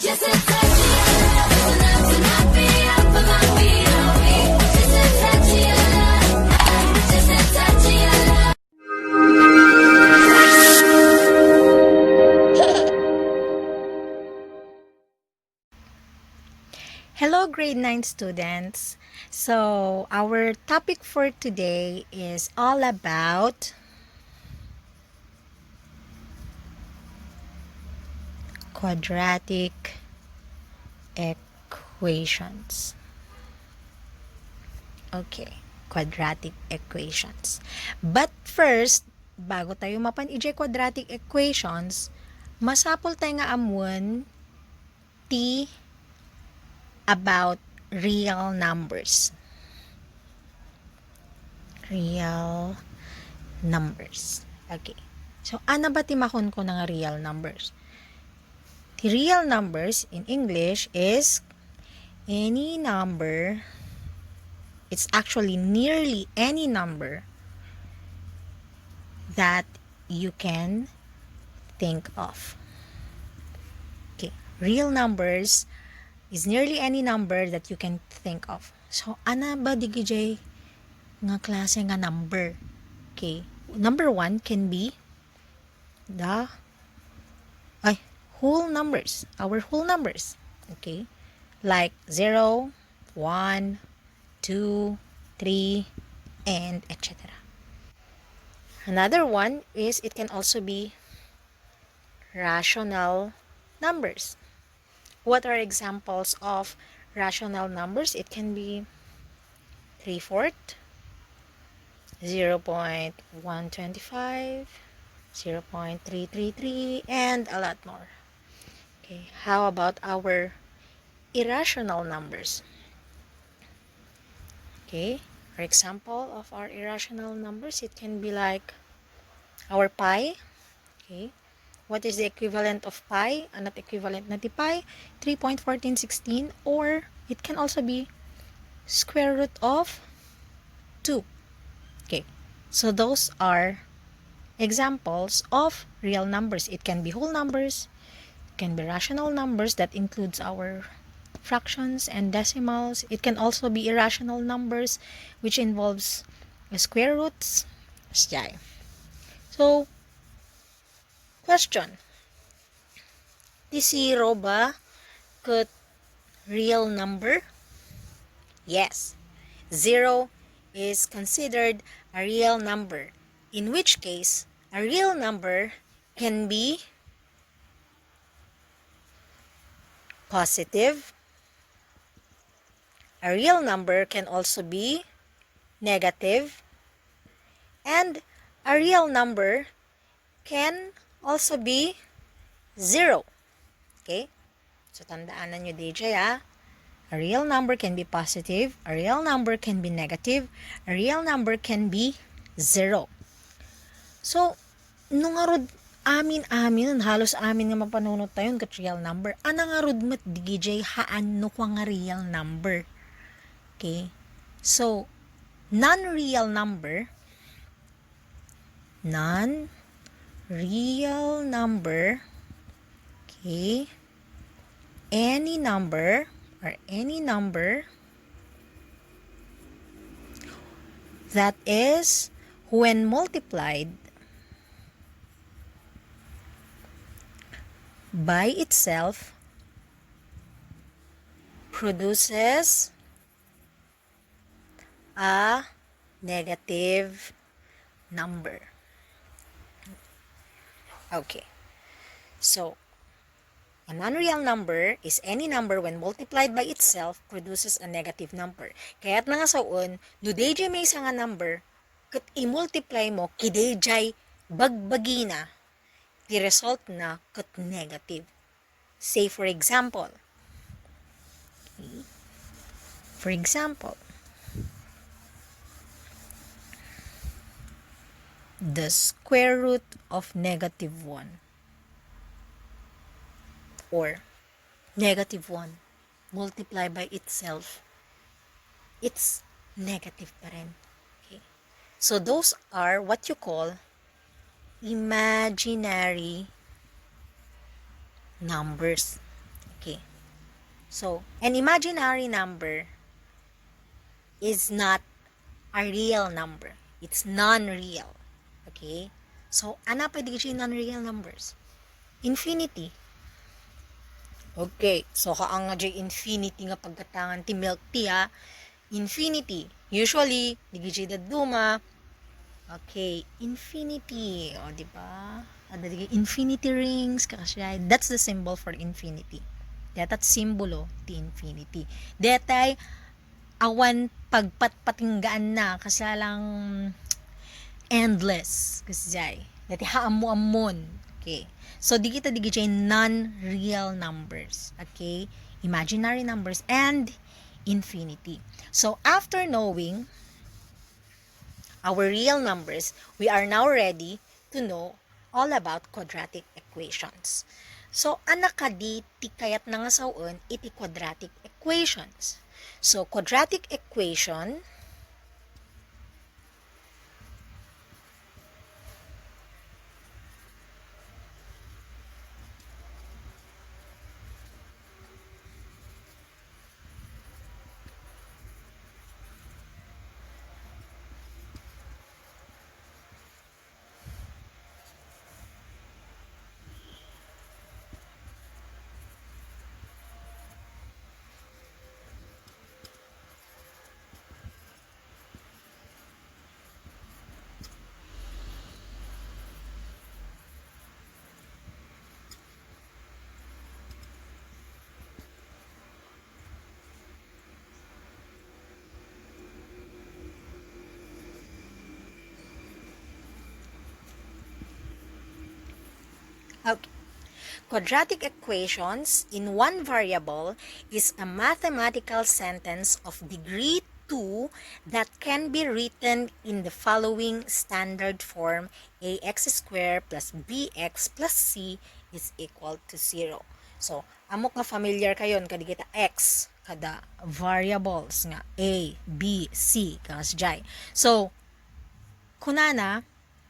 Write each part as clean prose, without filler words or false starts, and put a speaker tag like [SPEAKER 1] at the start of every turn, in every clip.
[SPEAKER 1] Just a touch of your love is enough to knock me off of my feet. Oh, just a touch of your love, just a touch of your love.
[SPEAKER 2] Hello, grade 9 students. So, our topic for today is all about quadratic equations. Okay, quadratic equations. But first, bago tayo mapan-ijay quadratic equations, masapol tayo nga amon ti about real numbers. Real numbers. Okay. So, ano ba timakon ko ng real numbers? The real numbers in English is any number, it's actually nearly any number that you can think of. Okay. Real numbers is nearly any number that you can think of. So, ana ba digijay nga klase nga number? Okay. Number 1 can be the whole numbers. Our whole numbers. Okay. Like 0, 1, 2, 3, and etc. Another one is it can also be rational numbers. What are examples of rational numbers? It can be 3/4, 0.125, 0.333, and a lot more. Okay, how about our irrational numbers? Okay, for example of our irrational numbers, it can be like our pi. Okay, what is the equivalent of pi? Anot equivalent na ti pi? 3.1416, or it can also be square root of 2. Okay, so those are examples of real numbers. It can be whole numbers, it can be rational numbers that includes our fractions and decimals. It can also be irrational numbers which involves square roots. So, question. Di zero ba ket real number? Yes. 0 is considered a real number, in which case a real number can be positive. A real number can also be negative, and a real number can also be 0. Okay? So, tandaan na nyo DJ A real number can be positive, a real number can be negative, a real number can be 0. So, nung nga rod amin, halos amin nga mapanunod tayo kat real number. Ana nga rod mat DJ haan no kwa nga real number. Okay? So, non-real number, okay, any number that is when multiplied by itself produces a negative number. Okay. So, a non-real number is any number when multiplied by itself produces a negative number. Kaya't na nga saon, no DJ may isa nga number, kat i-multiply mo, kidejay bagbagina, the result na kat negative. Say for example, the square root of negative 1 or negative 1 multiply by itself, it's negative pa rin. Okay? So those are what you call imaginary numbers. Okay. So, an imaginary number is not a real number. It's non-real. Okay? So, ano pwede kasi non-real numbers? Infinity. Okay. So, kaang nga infinity nga pagkatangan ti milk tea ha. Infinity. Usually, di duma. Okay. Infinity. O, di ba? Infinity rings. That's the symbol for infinity. Datat simbolo ti infinity. Detay awan pagpatpatinggaan na kasi lang endless kasi jay. Dati haamu-amon. Okay. So di kita non-real numbers. Okay? Imaginary numbers and infinity. So after knowing our real numbers, we are now ready to know all about quadratic equations. So, anak ka di tikayat na nga saon iti quadratic equations. So, quadratic equation okay. Quadratic equations in one variable is a mathematical sentence of degree 2 that can be written in the following standard form: ax squared plus bx plus c is equal to 0. So, amok nga familiar kayon kadi kita x kada variables nga a, b, c kas jay. So, kunana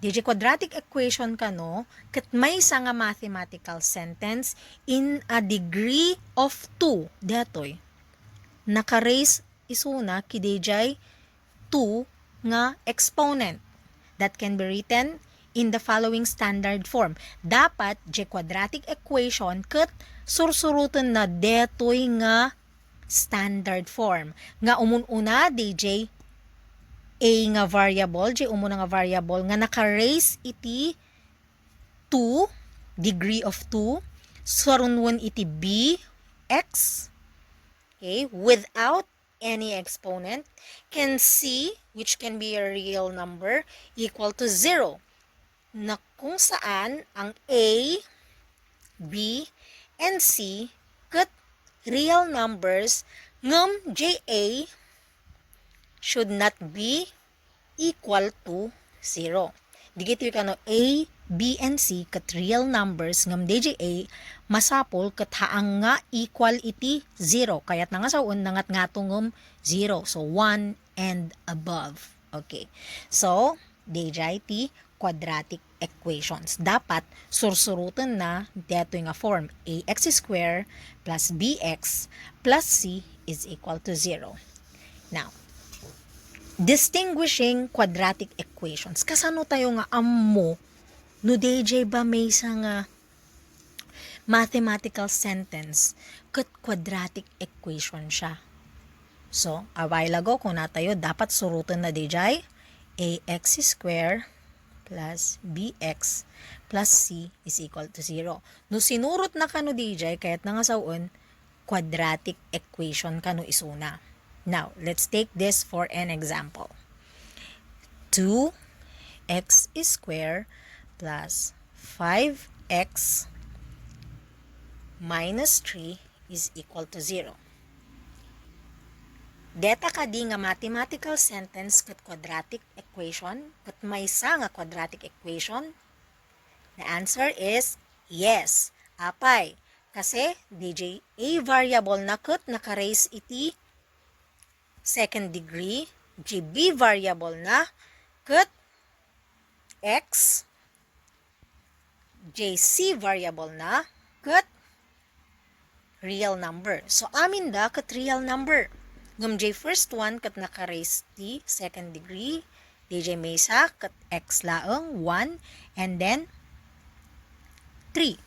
[SPEAKER 2] DJ quadratic equation kano ket may nga mathematical sentence in a degree of 2 detoy naka-raise isuna ki DJ 2 nga exponent that can be written in the following standard form. Dapat DJ quadratic equation ket sursurutan na detoy nga standard form nga umun-una DJ a nga variable, di umuna nga variable, nga naka-raise iti 2, degree of 2, sarunwan iti b, x, okay, without any exponent, can c, which can be a real number, equal to 0. Na kung saan ang a, b, and c, kat real numbers, ngam ja should not be equal to 0. Digito yung kano A, B, and C kat real numbers ngam DJA masapol kat haang nga equal iti 0. Kaya't nga sa nangat nga tungom 0. So 1 and above. Okay. So, DJT quadratic equations. Dapat sursurutan na dito nga form ax squared plus bx plus c is equal to 0. Now, distinguishing quadratic equations. Kasano tayo nga ammo no DJ ba may nga mathematical sentence kat quadratic equation siya. So, a while ago kung tayo dapat surutan na DJ ax squared plus bx plus c is equal to 0. No sinurot na kano DJ kaya't nga saon quadratic equation kano isuna. Now, let's take this for an example. 2x squared plus 5x minus 3 is equal to 0. Deta kadi nga mathematical sentence kat quadratic equation, kat may isa nga quadratic equation? The answer is yes. Apay. Kasi, DJ, a variable na kat naka-raise iti second degree, GB variable na, kat x, JC variable na, kat real number. So, amin da kat real number. Ngam J first one kat naka-raise t second degree. DJ Mesa kat x laeng 1 and then 3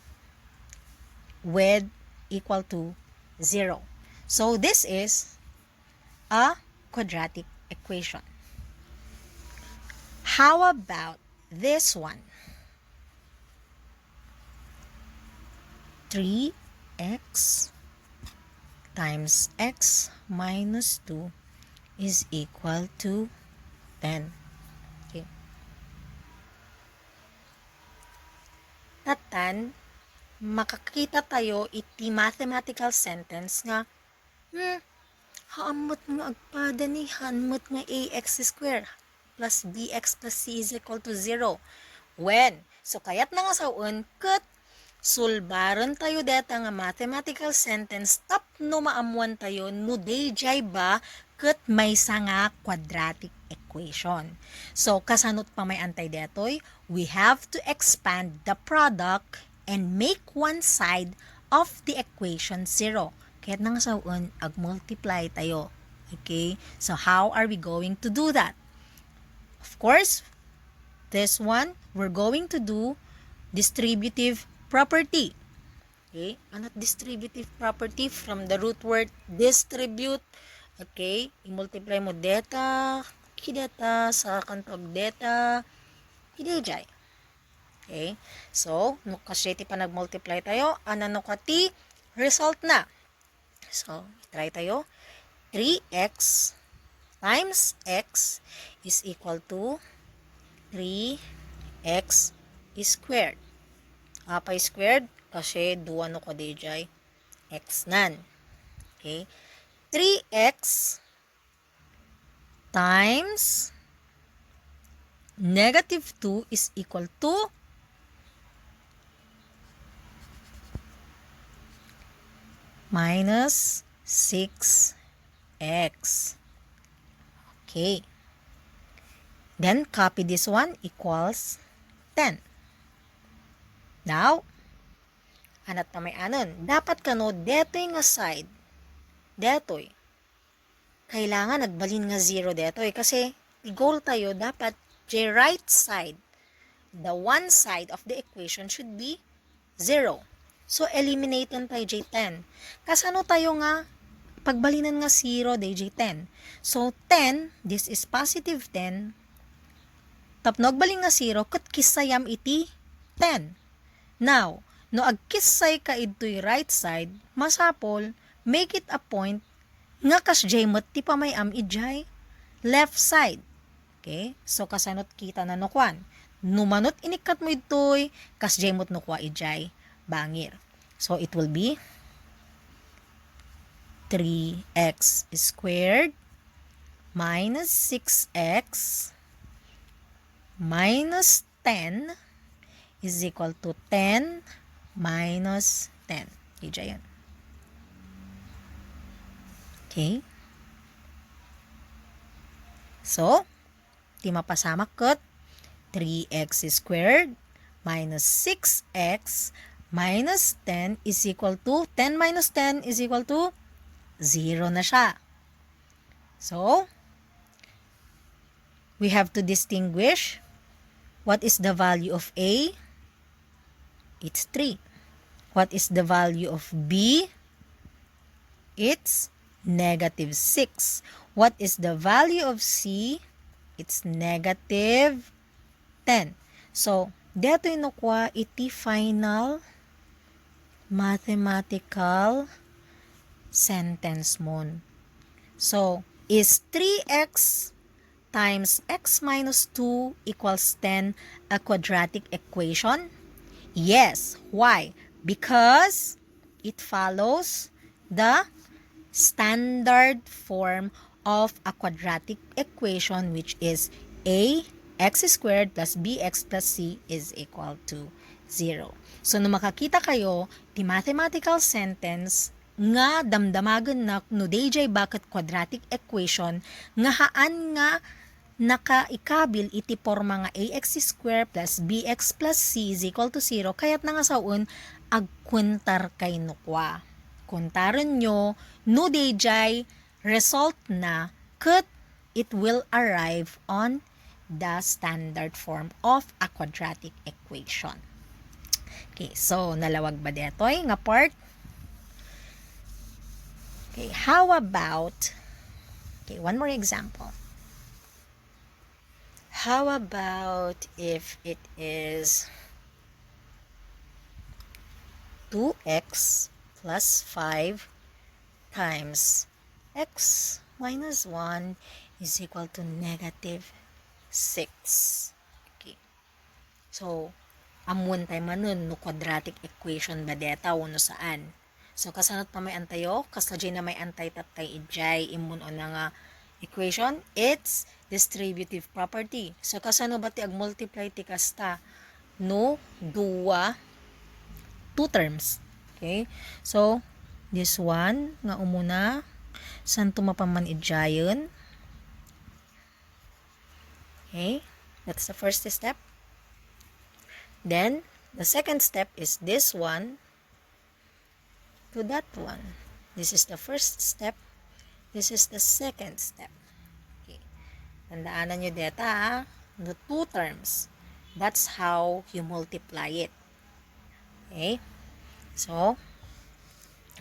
[SPEAKER 2] with equal to 0. So, this is a quadratic equation. How about this one? 3x times x minus 2 is equal to 10. Okay. Tatan, makakita tayo iti mathematical sentence nga haamot nga agpada ni hanmot nga ax square plus bx plus c is equal to 0. When? So, kayat na nga saun, kat sulbaran tayo deta nga mathematical sentence tap no maamuan tayo no dayjay ba kat may nga quadratic equation. So, kasanot pa may antay detoy, we have to expand the product and make one side of the equation 0. Kaya nga saun, ag-multiply tayo. Okay? So, how are we going to do that? Of course, this one, we're going to do distributive property. Okay? Ano't distributive property? From the root word distribute. Okay? I-multiply mo deta, kideta, sa kantog deta, hidejay. Okay? So, kasi pa nag-multiply tayo, ano kati, result na. So, try tayo. 3x times x is equal to 3x squared. Apay squared kasi duwa no ko DJ x nan. Okay? 3x times negative 2 is equal to minus 6x. Okay. Then, copy this one equals 10. Now, anat pa may anon. Dapat kano, detoy nga side. Detoy. Kailangan nagbalin nga 0 detoy. Kasi, i-goal tayo, dapat the right side, the one side of the equation should be 0. So, eliminate lang tayo J10. Kasano tayo nga, pagbalinan nga 0, J10. So, 10, this is positive 10. Tapnog baling nga 0, kat kisayam iti 10. Now, no agkisay ka ito'y right side, masapol, make it a point, nga kas J-mot ti pamayam ijay left side. Okay? So, kasanot kita na nukwan. Numanot inikat mo ito'y, kas J-mot nukwa ijay bangir. So, it will be 3x squared minus 6x minus 10 is equal to 10 minus 10. Okay, yan. Okay. So, di mapasama kat 3x squared minus 6x minus 10 is equal to 10 minus 10 is equal to 0 na siya. So, we have to distinguish what is the value of A. It's 3. What is the value of B? It's negative 6. What is the value of C? It's negative 10. So, dito inukwa iti final mathematical sentence mon. So, is 3x times x minus 2 equals 10 a quadratic equation? Yes. Why? Because it follows the standard form of a quadratic equation, which is a x squared plus bx plus c is equal to 0. So, nung makakita kayo, the mathematical sentence nga damdamagan na no dayjay bakit quadratic equation nga haan nga nakaikabil iti porma nga ax squared plus bx plus c is equal to 0, kaya't na nga saun agkuntar kay nukwa. kuntaron nyo, no dayjay result na ket it will arrive on the standard form of a quadratic equation. Okay, so nalawag ba detoy nga part? Okay, how about, okay, one more example. How about if it is 2x plus 5 times x minus 1 is equal to negative 6. Okay. So, amun tayo manun no quadratic equation ba deta no saan? So, kasanot pa may antayo, kasla na may antay taptay ijay imun o na nga equation, it's distributive property. So, kasano ba ti ag-multiply ti kasta? No, duwa, two terms. Okay? So, this one, nga umuna, san tumapaman ijayon. Okay? That's the first step. Then, the second step is this one to that one. This is the first step. This is the second step. Okay. Tandaanan nyo deta, ha? The two terms. That's how you multiply it. Okay? So,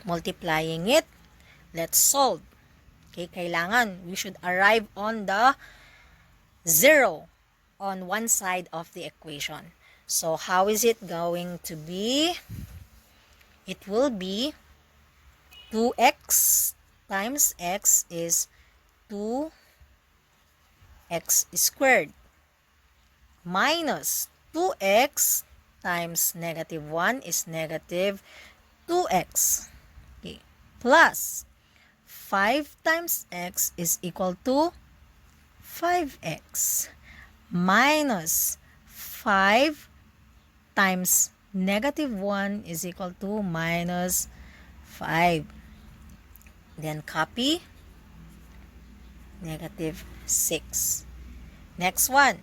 [SPEAKER 2] multiplying it, let's solve. Okay, kailangan we should arrive on the 0 on one side of the equation. So, how is it going to be? It will be 2x times x is 2x squared minus 2x times negative 1 is negative 2x. Okay. Plus 5 times x is equal to 5x minus 5 times negative 1 is equal to minus 5. Then copy negative 6. Next one.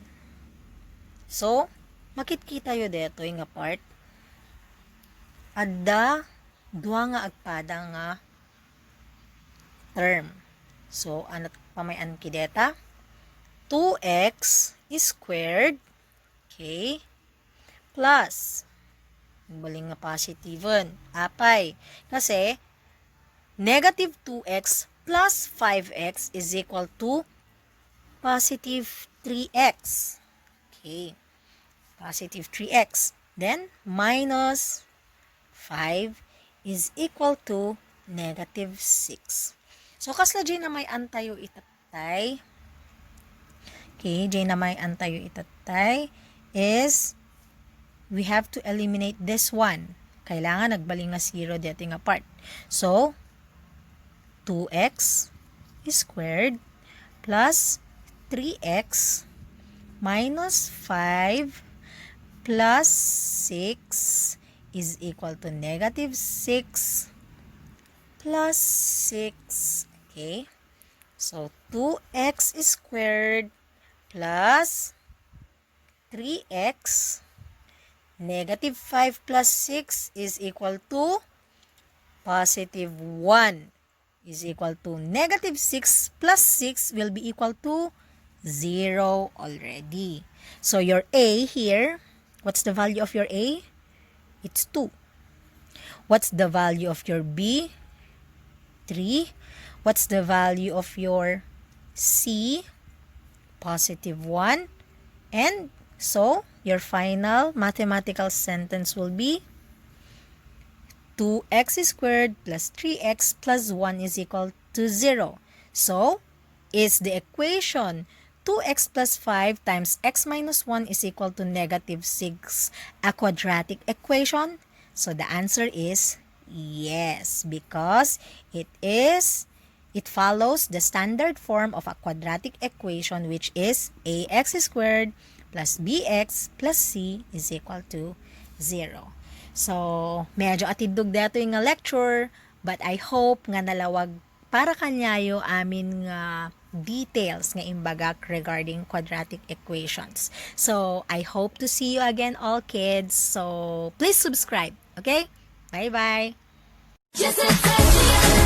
[SPEAKER 2] So, makikita yo dito yung part. Adda duha nga agpada nga term. So, ano pamayan kideta? 2x squared, okay, plus, baling nga positiven, apay. Kasi, negative 2x plus 5x is equal to positive 3x. Okay. Positive 3x. Then, minus 5 is equal to negative 6. So, kasla dyan na may antayo itatay. Okay, dyan na may antayo itatay is we have to eliminate this one. Kailangan nagbaling na 0 dito nga part. So, 2x squared plus 3x minus 5 plus 6 is equal to negative 6 plus 6. Okay. So, 2x squared plus 3x negative 5 plus 6 is equal to positive 1 is equal to negative 6 plus 6 will be equal to 0 already. So, your A here, what's the value of your A? It's 2. What's the value of your B? 3. What's the value of your C? Positive 1. And so, your final mathematical sentence will be 2x squared plus 3x plus 1 is equal to 0. So, is the equation 2x plus 5 times x minus 1 is equal to negative 6 a quadratic equation? So, the answer is yes, because it follows the standard form of a quadratic equation, which is ax squared plus bx plus c is equal to 0. So, medyo atidog dato yung lecture, but I hope nga nalawag para kanyayo amin nga details nga imbagak regarding quadratic equations. So, I hope to see you again all kids. So, please subscribe. Okay? Bye-bye!
[SPEAKER 1] Just a touch of your